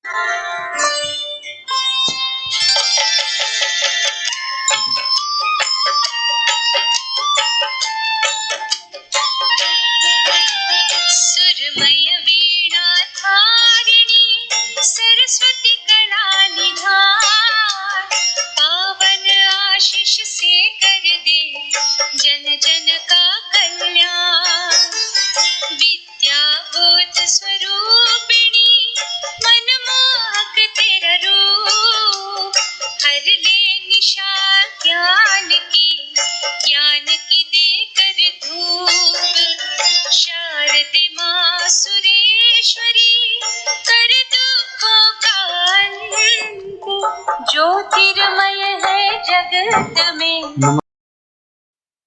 सुरमय वीणा धारिणी सरस्वती कला निधान, पावन आशीष से कर दे जन जन का कल्याण। विद्या बोध स्वरूपिणी मनमोहक तेरा रूप, हर ले निशा ज्ञान की दे कर धूप। शारदे माँ सुरेश्वरी कर दुखों का अंत, ज्योतिर्मय है जगत में।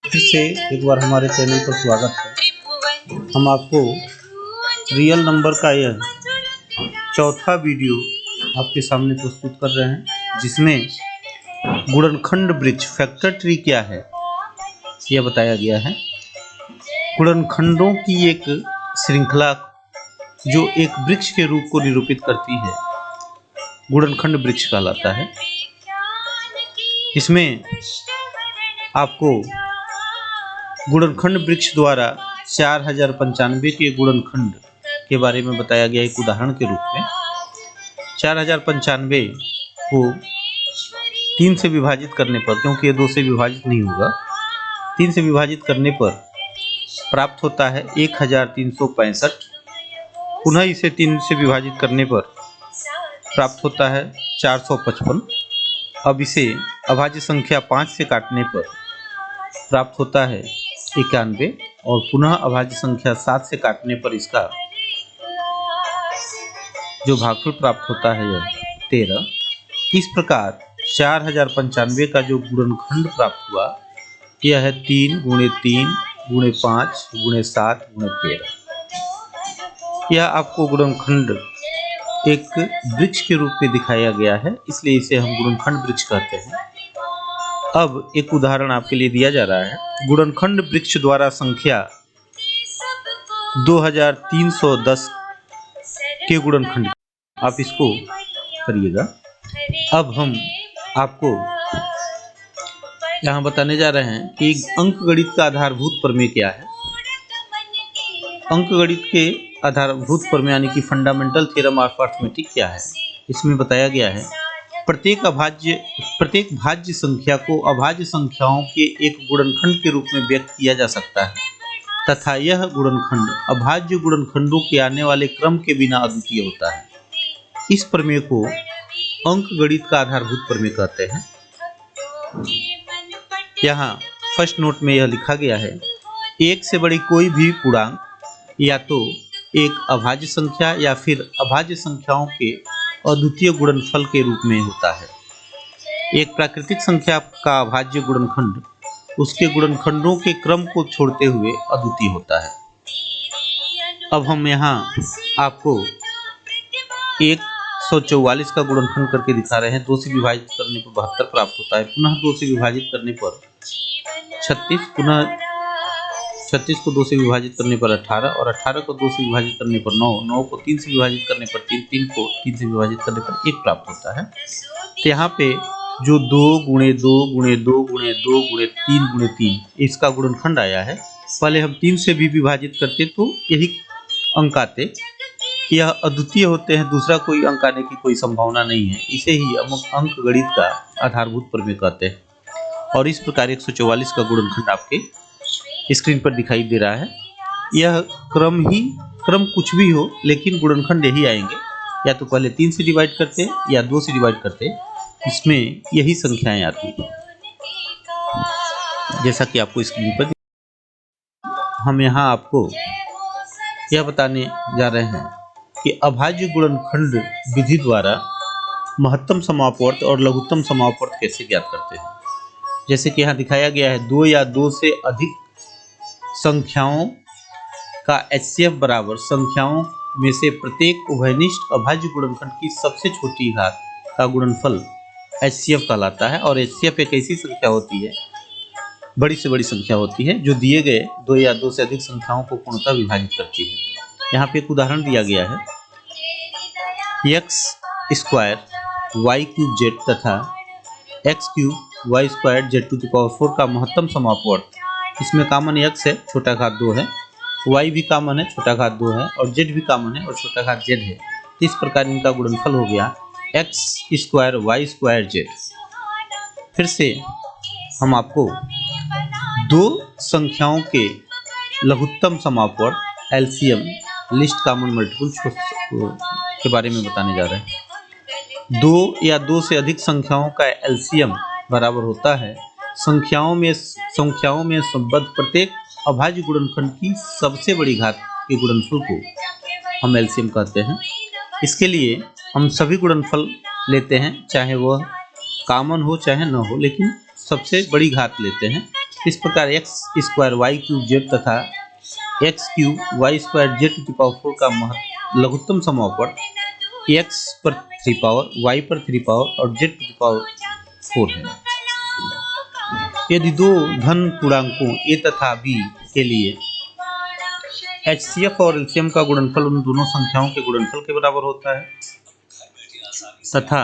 फिर से एक बार हमारे चैनल पर स्वागत है। हम आपको रियल नंबर का यह चौथा वीडियो आपके सामने प्रस्तुत कर रहे हैं, जिसमें गुणनखंड वृक्ष फैक्टर ट्री क्या है यह बताया गया है। गुणनखंडों की एक श्रृंखला जो एक वृक्ष के रूप को निरूपित करती है, गुणनखंड वृक्ष कहलाता है। इसमें आपको गुणनखंड वृक्ष द्वारा 4095 के गुणनखंड के बारे में बताया गया एक उदाहरण के रूप में। 4095 को 3 से विभाजित करने पर, क्योंकि ये 2 से विभाजित नहीं होगा, 3 से विभाजित करने पर प्राप्त होता है 1365। पुनः इसे 3 से विभाजित करने पर प्राप्त होता है 455। अब इसे अभाज्य संख्या 5 से काटने पर प्राप्त होता है 91, और पुनः अभाज्य संख्या 7 से काटने पर इसका जो भागफल प्राप्त होता है यह 13। इस प्रकार 4095 का जो गुणनखंड प्राप्त हुआ यह है 3 × 3 × 5 × 7 × 13। यह आपको गुणनखंड एक वृक्ष के रूप में दिखाया गया है, इसलिए इसे हम गुणनखंड वृक्ष कहते हैं। अब एक उदाहरण आपके लिए दिया जा रहा है। गुणनखंड वृक्ष द्वारा संख्या 2310 के गुणनखंड, आप इसको करिएगा। अब हम आपको यहाँ बताने जा रहे हैं कि अंकगणित का आधारभूत प्रमेय क्या है। अंकगणित के आधारभूत प्रमेय यानी कि फंडामेंटल थ्योरम ऑफ अरिथमेटिक क्या है। इसमें बताया गया है प्रत्येक भाज्य संख्या को अभाज्य संख्याओं के एक गुणनखंड के रूप में व्यक्त किया जा सकता है, तथा यह गुणनखंड अभाज्य गुणनखंडों के आने वाले क्रम के बिना अद्वितीय होता है। इस प्रमेय को अंकगणित का आधारभूत प्रमेय कहते हैं। यहाँ फर्स्ट नोट में यह लिखा गया है, एक से बड़ी कोई भी पूर्णांक या तो एक अभाज्य संख्या या फिर अभाज्य संख्याओं के अद्वितीय गुणनफल के रूप में होता है। एक प्राकृतिक संख्या का अभाज्य गुणनखंड उसके गुणनखंडों के क्रम को छोड़ते हुए अद्वितीय होता है। अब हम यहाँ आपको 144 का गुणनखंड करके दिखा रहे हैं। 2 से विभाजित करने पर 72 प्राप्त होता है। पुनः 2 से विभाजित करने पर 36, पुनः 36 को 2 से विभाजित करने पर 18, और 18 को 2 से विभाजित करने पर 9, 9 को 3 से विभाजित करने पर 3, 3 को 3 से विभाजित करने पर 1 प्राप्त होता है। तो यहाँ पे जो 2 × 2 × 2 × 2 × 3 × 3 इसका गुणनखंड आया है। पहले हम 3 से भी विभाजित करते तो यही अंक आते। यह अद्वितीय होते हैं, दूसरा कोई अंक आने की कोई संभावना नहीं है। इसे ही अंकगणित का आधारभूत प्रमेय कहते हैं। और इस प्रकार 144 का गुणनखंड आपके स्क्रीन पर दिखाई दे रहा है। यह क्रम कुछ भी हो, लेकिन गुणनखंड यही आएंगे। या तो पहले 3 से डिवाइड करते या 2 से डिवाइड करते, इसमें यही संख्याएं आती। जैसा कि आपको स्क्रीन पर हम यहाँ आपको यह बताने जा रहे हैं कि अभाज्य गुणनखंड विधि द्वारा महत्तम समापवर्त और लघुत्तम समापवर्त कैसे ज्ञात करते हैं। जैसे कि यहाँ दिखाया गया है, 2 या 2 से अधिक संख्याओं का HCF बराबर संख्याओं में से प्रत्येक उभयनिष्ठ अभाज्य गुणनखंड की सबसे छोटी घात का गुणनफल HCF कहलाता है। और HCF एक ऐसी संख्या होती है, बड़ी से बड़ी संख्या होती है, जो दिए गए 2 या 2 से अधिक संख्याओं को पूर्णतः विभाजित करती है। यहाँ पे एक उदाहरण दिया गया है, x square Y cube Z तथा x cube Y square Z to the power 4 का महत्तम समापवर्त, इसमें कॉमन एक्स है, छोटा घात 2 है, वाई भी कॉमन है, छोटा घात 2 है, और जेड भी कॉमन है और छोटा घात जेड है। इस प्रकार इनका गुणनफल हो गया X square Y square Z. फिर से हम आपको दो संख्याओं के लघुत्तम समापवर्त एलसीएम लिस्ट कॉमन मल्टीपल के बारे में बताने जा रहे हैं। दो या दो से अधिक संख्याओं का एलसीएम बराबर होता है संख्याओं में संबद्ध प्रत्येक अभाज्य गुणनखंड की सबसे बड़ी घात के गुणनफल को हम एलसीएम कहते हैं। इसके लिए हम सभी गुणनफल लेते हैं, चाहे वह कॉमन हो चाहे न हो, लेकिन सबसे बड़ी घात लेते हैं। इस प्रकार x square Y cube Z तथा x cube Y square Z to the power 4 का लघुत्तम समापवर्त एक्स पर 3 पावर, वाई पर 3 पावर और जेड टू द पावर 4 है। यदि दो धन पूर्णांकों a तथा b के लिए HCF और एलसीएम का गुणनफल उन दोनों संख्याओं के गुणनफल के बराबर होता है तथा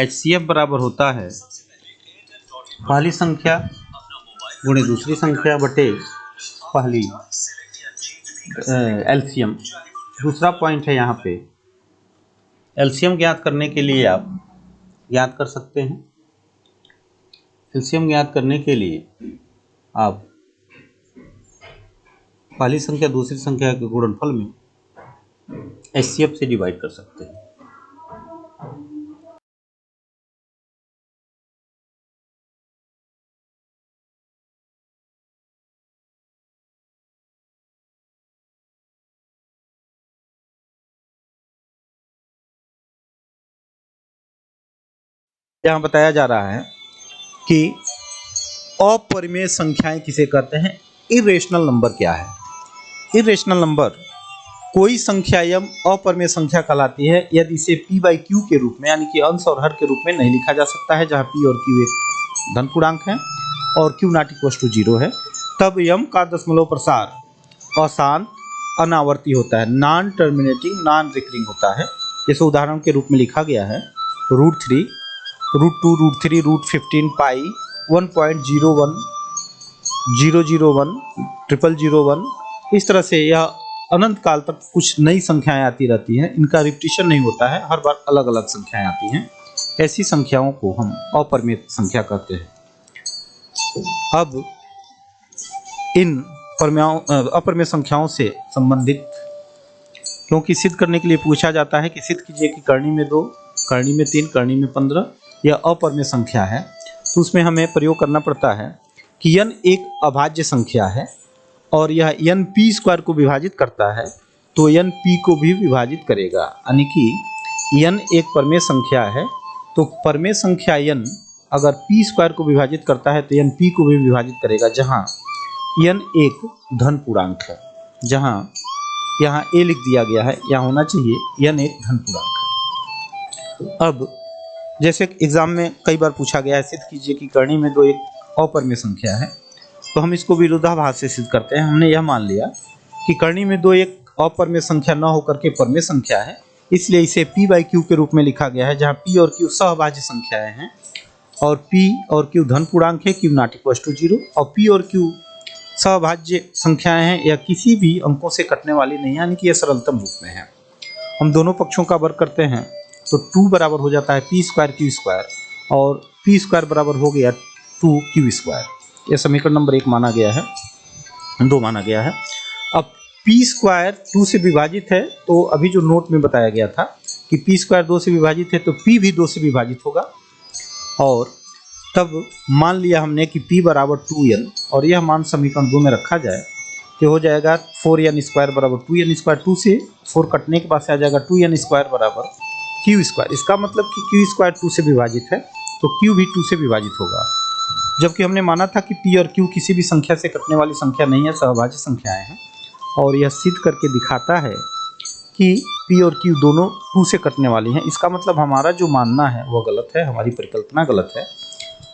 HCF बराबर होता है पहली संख्या गुणे दूसरी संख्या बटे पहली एलसीएम। दूसरा पॉइंट है यहाँ पे एलसीएम ज्ञात करने के लिए आप ज्ञात कर सकते हैं। एलसीएम ज्ञात करने के लिए आप पहली संख्या दूसरी संख्या के गुणनफल में HCF से डिवाइड कर सकते हैं। यहाँ बताया जा रहा है कि अपरिमेय संख्याएं किसे कहते हैं। इरेशनल नंबर क्या है? इरेशनल नंबर कोई संख्या यम अपरिमेय संख्या कहलाती है यदि इसे p बाई क्यू के रूप में यानी कि अंश और हर के रूप में नहीं लिखा जा सकता है, जहाँ p और q एक धन पूर्णांक है और q नॉट इक्वल टू 0 है, तब यम का दशमलव प्रसार अशांत अनावर्ती होता है, नॉन टर्मिनेटिंग नॉन रिकरिंग होता है। जैसे उदाहरण के रूप में लिखा गया है √3 √2 √3 √15 पाई 1.01 001 0001। इस तरह से यह अनंत काल तक कुछ नई संख्याएं आती रहती हैं, इनका रिपीटिशन नहीं होता है, हर बार अलग अलग संख्याएं आती हैं। ऐसी संख्याओं को हम अपरिमेय संख्या कहते हैं। अब इन अपरिमेय संख्याओं से संबंधित क्योंकि सिद्ध करने के लिए पूछा जाता है कि सिद्ध कीजिए कि करनी में 2, करनी में 3, करनी में 15 यह अपरिमेय संख्या है, तो उसमें हमें प्रयोग करना पड़ता है कि n एक अभाज्य संख्या है और यह n p स्क्वायर को विभाजित करता है तो n p को भी विभाजित करेगा, यानी कि n एक परमेय संख्या है तो परमेय संख्या n अगर p स्क्वायर को विभाजित करता है तो n p को भी विभाजित करेगा, जहाँ n एक धन पूर्णांक है। जहाँ यहाँ a लिख दिया गया है, यहाँ होना चाहिए n एक धन पूर्णांक है। अब जैसे एग्जाम में कई बार पूछा गया है सिद्ध कीजिए कि करनी में 2 एक अपरिमेय संख्या है, तो हम इसको विरोधाभास से सिद्ध करते हैं। हमने यह मान लिया कि करनी में 2 एक अपरिमेय संख्या न होकर के परमेय संख्या है, इसलिए इसे p बाई क्यू के रूप में लिखा गया है, जहाँ p और q सहभाज्य संख्याएं हैं और p और q धन पूर्णांक है, q नॉट इक्वल टू 0, और p और q सहभाज्य संख्याएं हैं, या किसी भी अंकों से कटने वाली नहीं, यानी कि यह सरलतम रूप में है। हम दोनों पक्षों का वर्ग करते हैं तो 2 बराबर हो जाता है p स्क्वायर q स्क्वायर और p स्क्वायर बराबर हो गया 2q स्क्वायर। यह समीकरण नंबर 1 माना गया है, 2 माना गया है। अब p स्क्वायर 2 से विभाजित है, तो अभी जो नोट में बताया गया था कि p स्क्वायर 2 से विभाजित है तो p भी 2 से विभाजित होगा, और तब मान लिया हमने कि p बराबर 2n और यह मान समीकरण 2 में रखा जाए तो हो जाएगा 4n स्क्वायर बराबर 2n स्क्वायर। 2 से 4 कटने के बाद से आ जाएगा 2n स्क्वायर बराबर q स्क्वायर। इसका मतलब कि q स्क्वायर 2 से विभाजित है तो q भी 2 से विभाजित होगा, जबकि हमने माना था कि p और q किसी भी संख्या से कटने वाली संख्या नहीं है, सहभाज्य संख्याएं हैं। और यह सिद्ध करके दिखाता है कि p और q दोनों 2 से कटने वाली हैं। इसका मतलब हमारा जो मानना है वह गलत है, हमारी परिकल्पना गलत है,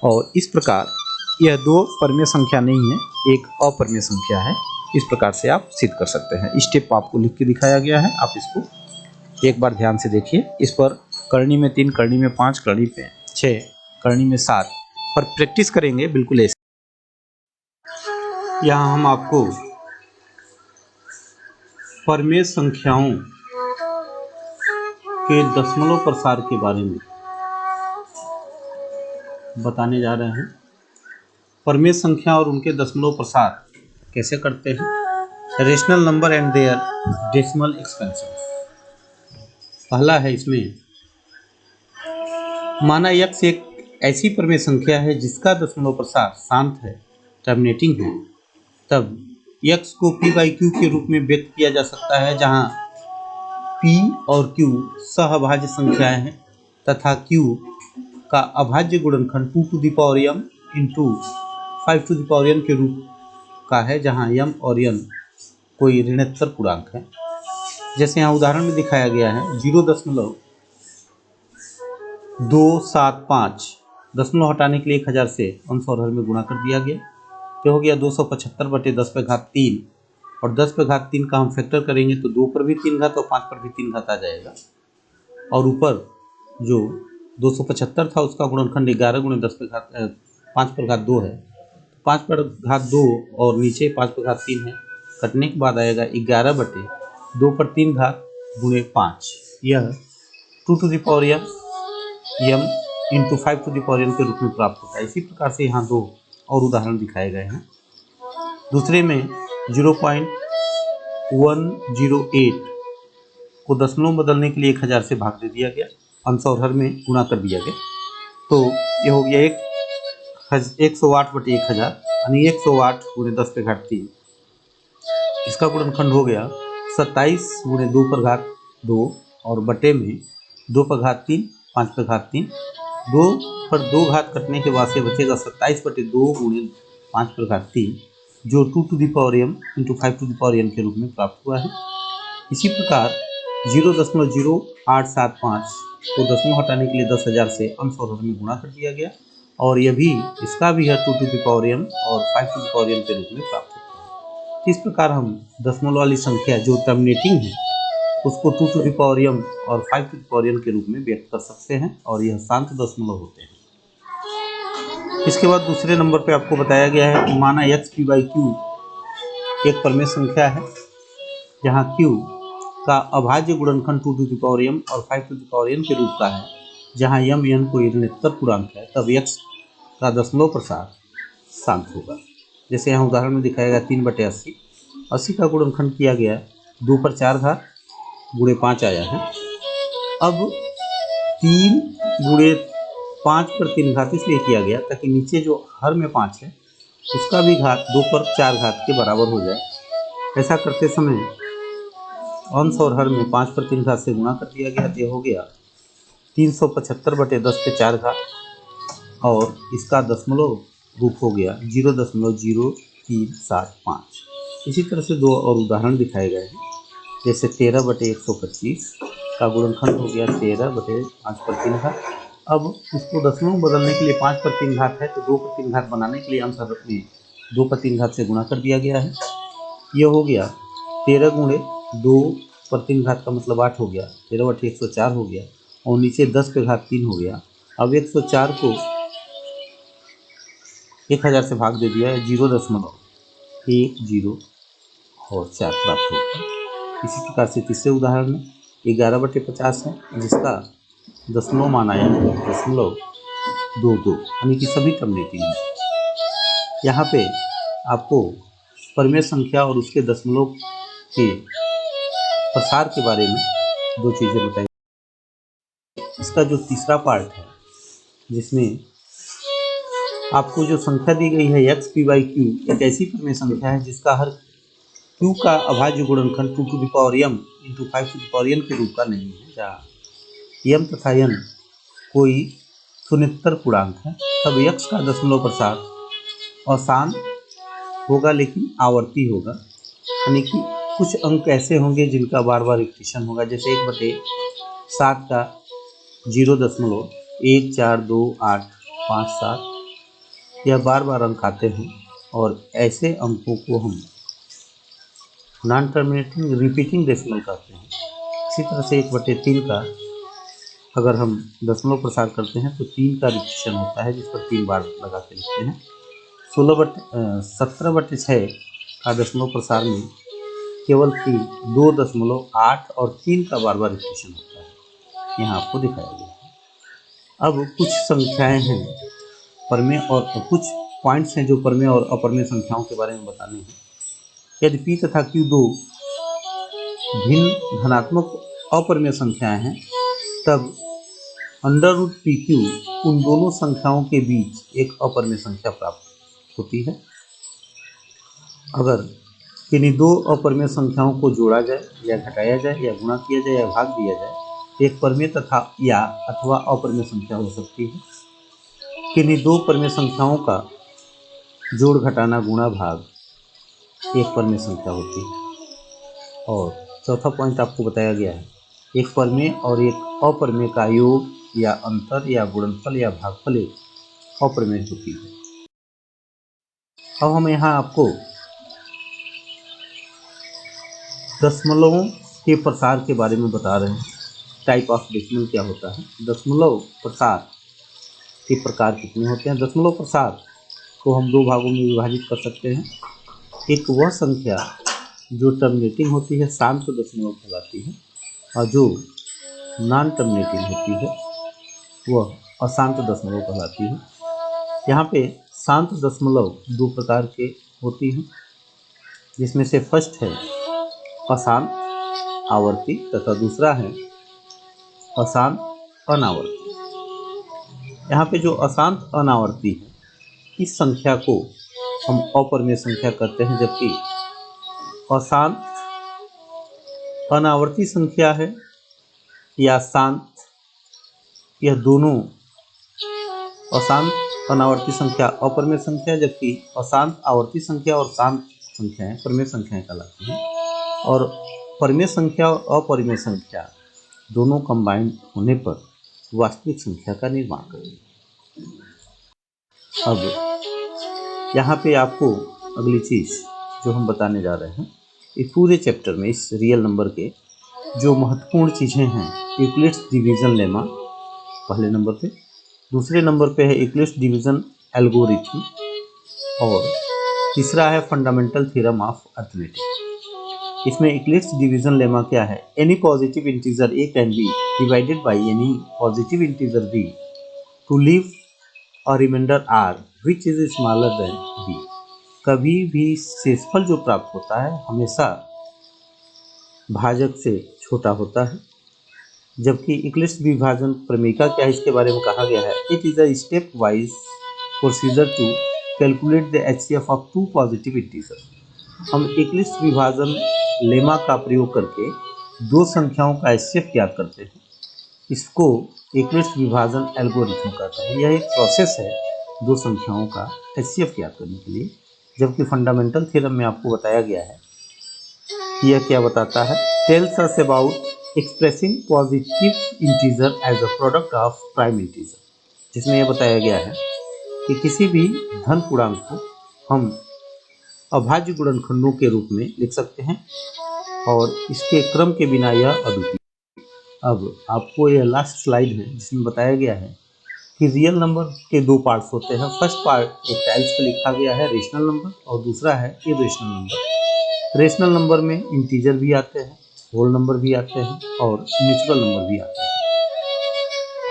और इस प्रकार यह 2 परमेय संख्या नहीं है, एक अपरमेय संख्या है। इस प्रकार से आप सिद्ध कर सकते हैं। स्टेप आपको लिख के दिखाया गया है, आप इसको एक बार ध्यान से देखिए। इस पर करनी में 3, करनी में 5, करनी में 6, करनी में 7 पर प्रैक्टिस करेंगे बिल्कुल ऐसे। यहाँ हम आपको परमेय संख्याओं के दशमलव प्रसार के बारे में बताने जा रहे हैं। परमेय संख्या और उनके दशमलव प्रसार कैसे करते हैं। Rational number and their decimal expansion. पहला है इसमें, माना x एक ऐसी परमेय संख्या है जिसका दशमलव प्रसार शांत है, टर्मिनेटिंग है, तब x को p/q के रूप में व्यक्त किया जा सकता है, जहां p और q सहअभाज्य संख्याएं हैं तथा q का अभाज्य गुणनखंड 2m इंटू 5m के रूप का है, जहां m और n कोई ऋणोत्तर पूर्णांक है। जैसे यहाँ उदाहरण में दिखाया गया है 0.275 दशमलव हटाने के लिए 1000 से अंश और हर में गुणा कर दिया गया, तो हो गया 275/10⁻³ और 10⁻³ का हम फैक्टर करेंगे तो 2 पर भी 3 घात और 5 पर भी 3 घात आ जाएगा। और ऊपर जो 275 था उसका गुणनखंड 11 × 5/2 है, 5/2 और नीचे 5/3 है, कटने के बाद आएगा 11/2 पर 3 घात गुणे 5। यह 2m इंटू 5m के रूप में प्राप्त होता है। इसी प्रकार से यहाँ 2 और उदाहरण दिखाए गए हैं। दूसरे में 0.108 को दशमलव बदलने के लिए 1000 से भाग दे दिया गया, अंश और हर में गुणा कर दिया गया, तो ये हो गया 108/1000 यानी 108 × 10⁻³ इसका गुणनखंड हो गया 27 × 2/2 और बटे में 2/3 5/3, 2 पर 2 घात कटने के बाद से बचेगा 27/2 × 5/3 जो 2m इंटू 5m के रूप में प्राप्त हुआ है। इसी प्रकार 0.0875 को दशमलव हटाने के लिए 10,000 से अंश और हर में गुणा कर दिया गया और यह भी इसका भी है 2m और 5m के रूप में प्राप्त होता है। इस प्रकार हम दशमलव वाली संख्या जो टर्मिनेटिंग है उसको 2m और 5m के रूप में व्यक्त कर सकते हैं और यह शांत दशमलव होते हैं। इसके बाद दूसरे नंबर पे आपको बताया गया है कि माना x p/q एक परमेय संख्या है जहाँ q का अभाज्य गुणनखंड 2m और 5m के रूप का है, जहाँ m n कोई ऋणोत्तर पूर्णांक है, तब x का दशमलव प्रसार शांत होगा। जैसे यहाँ उदाहरण में दिखाया गया 3/80, 80 का गुणनखंड किया गया 2 पर 4 घात गुणे 5 आया है। अब 3 × 5 पर 3 घात इसलिए किया गया ताकि नीचे जो हर में 5 है उसका भी घात 2 पर 4 घात के बराबर हो जाए। ऐसा करते समय अंश और हर में 5 पर 3 घात से गुणा कर दिया गया, तो हो गया 375/10⁴ और इसका दशमलव रूप हो गया 0.0375। इसी तरह से 2 और उदाहरण दिखाए गए हैं, जैसे 13/125 का गुणनखंड हो गया 13/5 पर 3 घात। अब इसको दशमलव बदलने के लिए 5 पर 3 घात है, तो 2 पर 3 घात बनाने के लिए अंश हर में 2 पर 3 घात से गुणा कर दिया गया है। यह हो गया 13 × 2 पर 3 घात का मतलब 8 हो गया, 13/104 हो गया और नीचे 10⁻³ हो गया। अब 104 को 1000 से भाग दे दिया है, 0.10 और 4 प्राप्त होगा। इसी प्रकार से तीसरे उदाहरण में 11/50 है जिसका दशमलव मान आया है 0.22 यानी कि सभी टर्मिनेटिंग है। यहाँ पे आपको परमेय संख्या और उसके दशमलव के प्रसार के बारे में 2 चीज़ें बताई। इसका जो तीसरा पार्ट है जिसमें आपको जो संख्या दी गई है x p/q एक ऐसी परमेय संख्या है जिसका हर q का अभाज्य गुणनखंड 2m इंटू 5m के रूप का नहीं है, जहाँ m तथा n कोई शून्योत्तर पूर्णांक है, तब x का दशमलव प्रसार अशांत होगा लेकिन आवर्ती होगा, यानी कि कुछ अंक ऐसे होंगे जिनका बार बार रिपीटिशन होगा। जैसे 1/7 का 0.142857 यह बार बार अंक आते हैं और ऐसे अंकों को हम नॉन टर्मिनेटिंग रिपीटिंग डेसिमल कहते हैं। इसी तरह से 1/3 का अगर हम दशमलव प्रसार करते हैं तो 3 का रिपीटेशन होता है, जिस पर 3 बार लगा के लिखते हैं। 17/6 का दशमलव प्रसार में केवल 2.8 और 3 का बार बार रिपीटेशन होता है, यहाँ आपको दिखाया गया है। अब कुछ संख्याएं हैं परमेय और कुछ पॉइंट्स हैं जो परमेय और अपरमेय संख्याओं के बारे में बताने हैं। यदि p तथा q दो भिन्न धनात्मक अपरमेय संख्याएं हैं, तब √pq उन दोनों संख्याओं के बीच एक अपरमेय संख्या प्राप्त होती है। अगर किन्हीं दो अपरमेय संख्याओं को जोड़ा जाए या घटाया जाए या गुणा किया जाए या भाग दिया जाए, एक परमेय तथा या अथवा अपरमेय संख्या हो सकती है। किन्हीं दो परमेय संख्याओं का जोड़ घटाना गुणा भाग एक परमेय संख्या होती है। और चौथा पॉइंट आपको बताया गया है, एक परमेय और एक अपरमेय का योग या अंतर या गुणनफल या भागफल एक अपरमेय होती है। अब हम यहाँ आपको दशमलवों के प्रसार के बारे में बता रहे हैं। टाइप ऑफ डेसिमल क्या होता है, दशमलव प्रसार के प्रकार कितने होते हैं। दशमलव प्रसार को हम दो भागों में विभाजित कर सकते हैं। एक वह संख्या जो टर्मिनेटिंग होती है, शांत दशमलव कहलाती है, और जो नॉन टर्मिनेटिंग होती है वह अशांत दशमलव कहलाती है। यहाँ पे शांत दशमलव दो प्रकार के होती हैं, जिसमें से फर्स्ट है अशांत आवर्ती तथा दूसरा है अशांत अनावर्ती। यहाँ पे जो अशांत अनावर्ती है, इस संख्या को हम अपरमेय संख्या कहते हैं, जबकि अशांत अनावर्ती संख्या है या शांत, यह दोनों अशांत अनावर्ती संख्या अपरमेय संख्या, जबकि अशांत आवर्ती संख्या और शांत संख्याएं परमेय संख्याएं कहलाती हैं। और परमेय संख्या और अपरमेय संख्या दोनों कंबाइंड होने पर वास्तविक संख्या का निर्माण करेंगे। अब यहाँ पे आपको अगली चीज़ जो हम बताने जा रहे हैं, इस पूरे चैप्टर में इस रियल नंबर के जो महत्वपूर्ण चीज़ें हैं, यूक्लिड्स डिवीज़न लेमा पहले नंबर पे, दूसरे नंबर पे है यूक्लिड्स डिवीज़न एल्गोरिथम, और तीसरा है फंडामेंटल थ्योरम ऑफ अरिथमेटिक। इसमें यूक्लिड्स डिवीज़न लेमा क्या है, any positive integer a can be divided by any positive integer b to leave a remainder r which is smaller than b। कभी भी शेषफल जो प्राप्त होता है हमेशा भाजक से छोटा होता है। जबकि यूक्लिड्स विभाजन प्रमेयिका क्या है, इसके बारे में कहा गया है, it is a step wise procedure to calculate the HCF of two positive integer. हम यूक्लिड्स विभाजन लेमा का प्रयोग करके दो संख्याओं का HCF ज्ञात करते हैं। इसको यूक्लिड्स विभाजन एल्गोरिथम कहते हैं। यह एक प्रोसेस है दो संख्याओं का HCF ज्ञात करने के लिए। जबकि फंडामेंटल थ्योरम में आपको बताया गया है, यह क्या बताता है, tells us about expressing positive integer as a product of prime integer, जिसमें यह बताया गया है कि किसी भी धन पूर्णांक को हम अभाज्य गुणनखंडों के रूप में लिख सकते हैं और इसके क्रम के बिना यह अद्वितीय। अब आपको यह लास्ट स्लाइड है जिसमें बताया गया है कि रियल नंबर के दो पार्ट्स होते हैं। फर्स्ट पार्ट एक टाइप्स पर लिखा गया है रेशनल नंबर, और दूसरा है इरेशनल नंबर। रेशनल नंबर में इंटीजर भी आते हैं, होल नंबर भी आते हैं और नेचुरल नंबर भी आते हैं,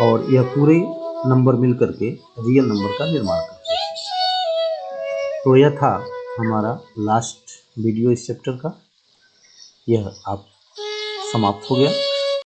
और यह पूरे नंबर मिल करके रियल नंबर का निर्माण करते हैं। तो यह था हमारा लास्ट वीडियो इस चैप्टर का, यह आप समाप्त हो गया।